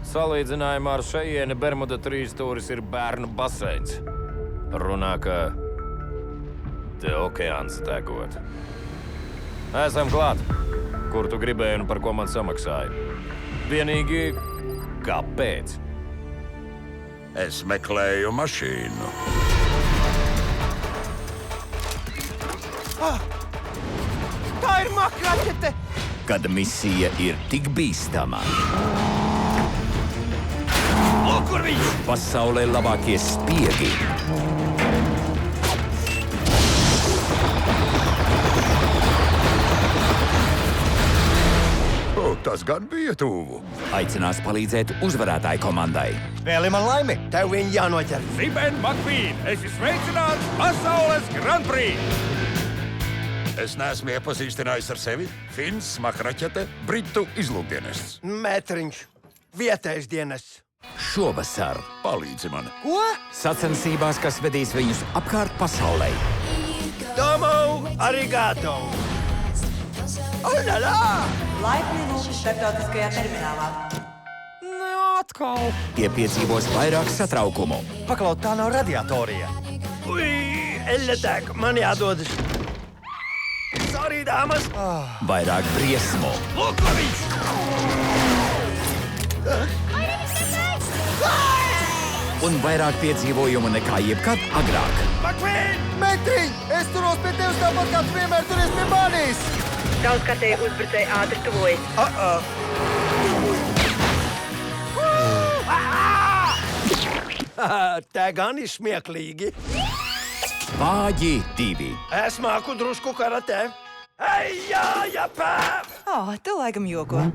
Salīdzinājumā ar šejieni Bermuda trīsstūris ir bērnu baseins. Runā, ka te okeāns degot. Esam klāt. Kur tu gribēji un par ko man samaksāji? Vienīgi, kāpēc? Es meklēju mašīnu. Tā ir makraķete! Kad misija ir tik bīstama. Lūk, kur viņš! Pasaulē labākie spiegi. O, tas gan bija tuvu. Aicinās palīdzēt uzvarētāju komandai. Vēli man laimi, tev viņu jānoķer. Ziben Makvīn, esi sveicināts Pasaules Grand Prix! Es neesmu iepazīstinājis ar sevi. Fins, makraķete, Britu izlūkdienests. Metriņš, vietējais dienests. Šovasar Palīdzi man. Ko? sacensībās, kas vedīs viņus apkārt pasaulē. Domo, arigato! Oļaļā! Laipni lūgti starptautiskajā terminālā. Atkal! Tie piedzīvos vairāk satraukumu, Paklaut, tā nav radiatorija. Ui, eļļatēk, man jādodas. Sorry, dāmas! vairāk briesmu Lūk, kur viņš! un vairāk piedzīvojumu nekā jebkad agrāk. Makvīn! Metriņ! Es turos pie tevis tāpat, kā tu vienmēr turies pie manis! Daudzkārtēji uzbrucēji ātri tuvojas. Te gan ir smieklīgi. Vāji 2. Es māku drusku karatē. Ej, jā, jā, pē! Tu laikam joko.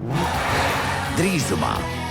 Drīzumā